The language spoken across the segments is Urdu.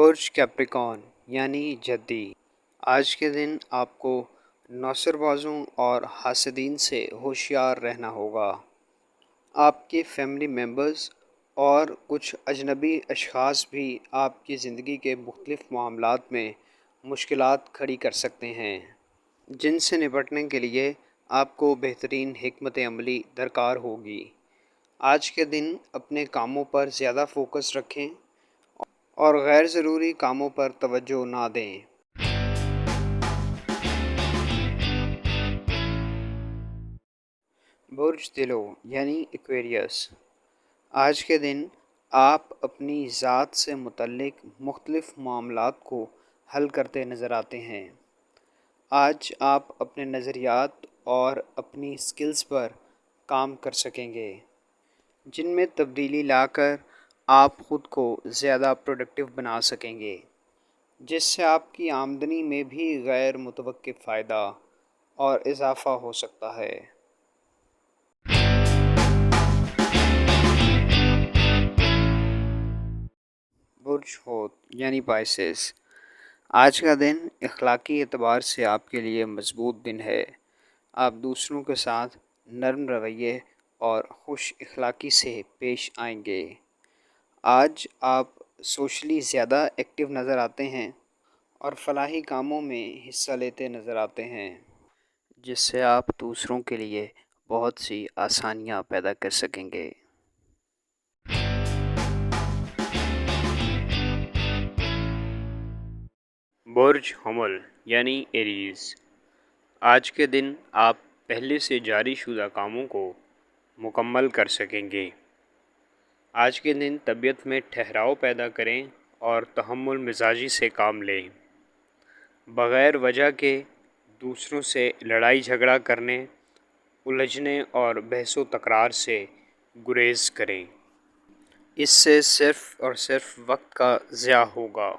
برج کیپریکارن یعنی جدی، آج کے دن آپ کو نوسر بازوں اور حاسدین سے ہوشیار رہنا ہوگا۔ آپ کے فیملی ممبرز اور کچھ اجنبی اشخاص بھی آپ کی زندگی کے مختلف معاملات میں مشکلات کھڑی کر سکتے ہیں، جن سے نپٹنے کے لیے آپ کو بہترین حکمت عملی درکار ہوگی۔ آج کے دن اپنے کاموں پر زیادہ فوکس رکھیں اور غیر ضروری کاموں پر توجہ نہ دیں۔ برج تلو یعنی ایکویریس، آج کے دن آپ اپنی ذات سے متعلق مختلف معاملات کو حل کرتے نظر آتے ہیں۔ آج آپ اپنے نظریات اور اپنی سکلز پر کام کر سکیں گے، جن میں تبدیلی لا کر آپ خود کو زیادہ پروڈکٹیو بنا سکیں گے، جس سے آپ کی آمدنی میں بھی غیر متوقع فائدہ اور اضافہ ہو سکتا ہے۔ برج حوت یعنی پائسس، آج کا دن اخلاقی اعتبار سے آپ کے لیے مضبوط دن ہے۔ آپ دوسروں کے ساتھ نرم رویے اور خوش اخلاقی سے پیش آئیں گے۔ آج آپ سوشلی زیادہ ایکٹیو نظر آتے ہیں اور فلاحی کاموں میں حصہ لیتے نظر آتے ہیں، جس سے آپ دوسروں کے لیے بہت سی آسانیاں پیدا کر سکیں گے۔ برج حمل یعنی ایریز، آج کے دن آپ پہلے سے جاری شدہ کاموں کو مکمل کر سکیں گے۔ آج کے دن طبیعت میں ٹھہراؤ پیدا کریں اور تحمل مزاجی سے کام لیں۔ بغیر وجہ کے دوسروں سے لڑائی جھگڑا کرنے، الجھنے اور بحث و تکرار سے گریز کریں۔ اس سے صرف اور صرف وقت کا ضیاع ہوگا۔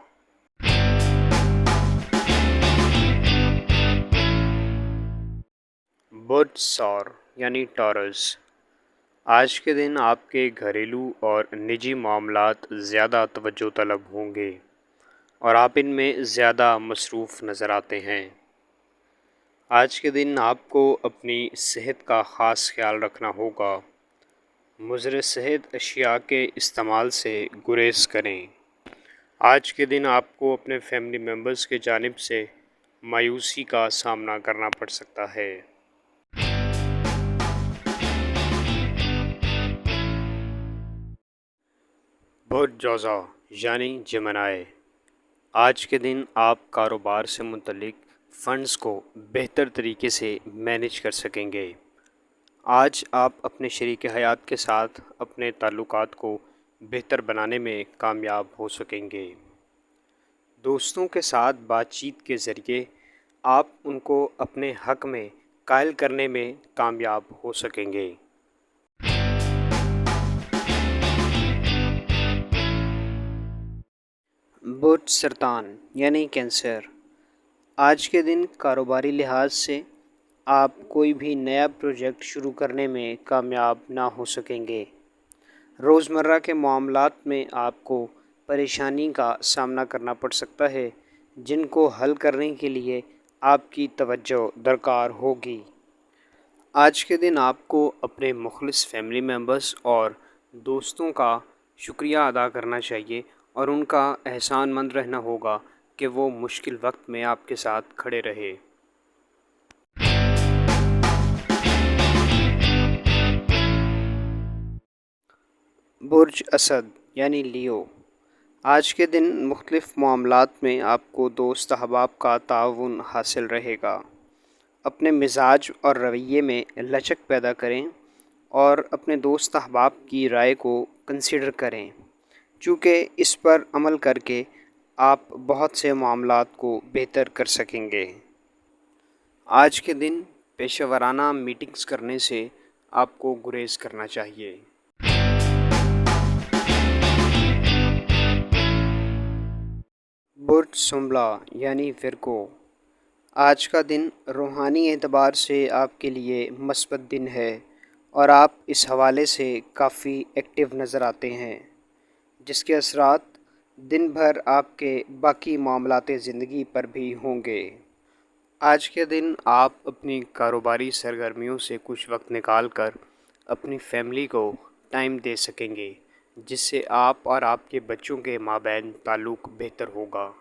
برج ثور یعنی ٹورس، آج کے دن آپ کے گھریلو اور نجی معاملات زیادہ توجہ طلب ہوں گے اور آپ ان میں زیادہ مصروف نظر آتے ہیں۔ آج کے دن آپ کو اپنی صحت کا خاص خیال رکھنا ہوگا۔ مضر صحت اشیاء کے استعمال سے گریز کریں۔ آج کے دن آپ کو اپنے فیملی ممبرز کی جانب سے مایوسی کا سامنا کرنا پڑ سکتا ہے۔ برج جوزا یعنی جمنائے، آج کے دن آپ کاروبار سے متعلق فنڈز کو بہتر طریقے سے مینیج کر سکیں گے۔ آج آپ اپنے شریک حیات کے ساتھ اپنے تعلقات کو بہتر بنانے میں کامیاب ہو سکیں گے۔ دوستوں کے ساتھ بات چیت کے ذریعے آپ ان کو اپنے حق میں قائل کرنے میں کامیاب ہو سکیں گے۔ برج سرطان یعنی کینسر، آج کے دن کاروباری لحاظ سے آپ کوئی بھی نیا پروجیکٹ شروع کرنے میں کامیاب نہ ہو سکیں گے۔ روزمرہ کے معاملات میں آپ کو پریشانی کا سامنا کرنا پڑ سکتا ہے، جن کو حل کرنے کے لیے آپ کی توجہ درکار ہوگی۔ آج کے دن آپ کو اپنے مخلص فیملی ممبرز اور دوستوں کا شکریہ ادا کرنا چاہیے اور ان کا احسان مند رہنا ہوگا کہ وہ مشکل وقت میں آپ کے ساتھ کھڑے رہے۔ برج اسد یعنی لیو، آج کے دن مختلف معاملات میں آپ کو دوست احباب کا تعاون حاصل رہے گا۔ اپنے مزاج اور رویے میں لچک پیدا کریں اور اپنے دوست احباب کی رائے کو کنسیڈر کریں، چونکہ اس پر عمل کر کے آپ بہت سے معاملات کو بہتر کر سکیں گے۔ آج کے دن پیشہ ورانہ میٹنگز کرنے سے آپ کو گریز کرنا چاہیے۔ برج سنبلہ یعنی ورگو، آج کا دن روحانی اعتبار سے آپ کے لیے مثبت دن ہے اور آپ اس حوالے سے کافی ایکٹیو نظر آتے ہیں، جس کے اثرات دن بھر آپ کے باقی معاملات زندگی پر بھی ہوں گے۔ آج کے دن آپ اپنی کاروباری سرگرمیوں سے کچھ وقت نکال کر اپنی فیملی کو ٹائم دے سکیں گے، جس سے آپ اور آپ کے بچوں کے مابین تعلق بہتر ہوگا۔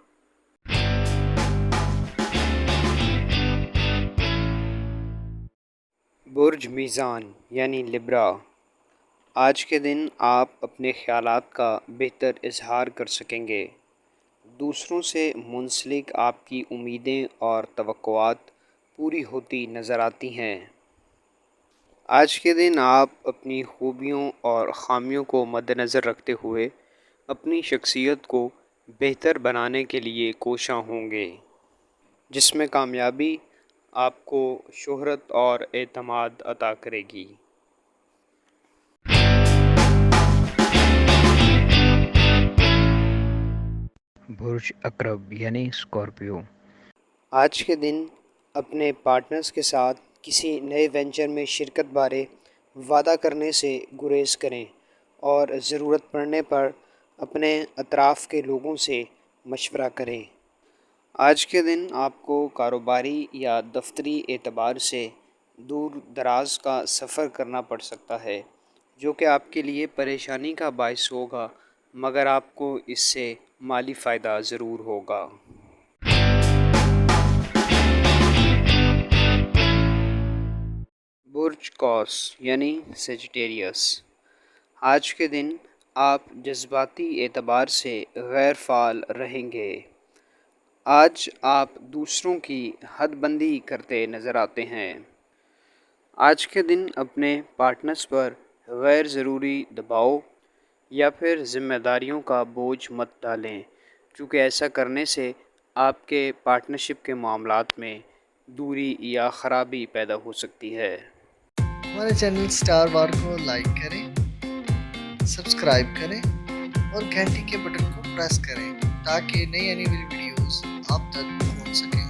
برج میزان یعنی لبرا، آج کے دن آپ اپنے خیالات کا بہتر اظہار کر سکیں گے۔ دوسروں سے منسلک آپ کی امیدیں اور توقعات پوری ہوتی نظر آتی ہیں۔ آج کے دن آپ اپنی خوبیوں اور خامیوں کو مد نظر رکھتے ہوئے اپنی شخصیت کو بہتر بنانے کے لیے کوشاں ہوں گے، جس میں کامیابی آپ کو شہرت اور اعتماد عطا کرے گی۔ برج عقرب یعنی اسکارپیو، آج کے دن اپنے پارٹنرز کے ساتھ کسی نئے وینچر میں شرکت بارے وعدہ کرنے سے گریز کریں اور ضرورت پڑنے پر اپنے اطراف کے لوگوں سے مشورہ کریں۔ آج کے دن آپ کو کاروباری یا دفتری اعتبار سے دور دراز کا سفر کرنا پڑ سکتا ہے، جو کہ آپ کے لیے پریشانی کا باعث ہوگا، مگر آپ کو اس سے مالی فائدہ ضرور ہوگا۔ برج قوس یعنی سیجیٹیریس، آج کے دن آپ جذباتی اعتبار سے غیر فعال رہیں گے۔ آج آپ دوسروں کی حد بندی کرتے نظر آتے ہیں۔ آج کے دن اپنے پارٹنرز پر غیر ضروری دباؤ یا پھر ذمہ داریوں کا بوجھ مت ڈالیں، چونکہ ایسا کرنے سے آپ کے پارٹنرشپ کے معاملات میں دوری یا خرابی پیدا ہو سکتی ہے۔ ہمارے چینل اسٹار وار کو لائک کریں، سبسکرائب کریں اور گھنٹی کے بٹن کو پریس کریں تاکہ نئی آنے والی ویڈیوز آپ تک پہنچ سکیں۔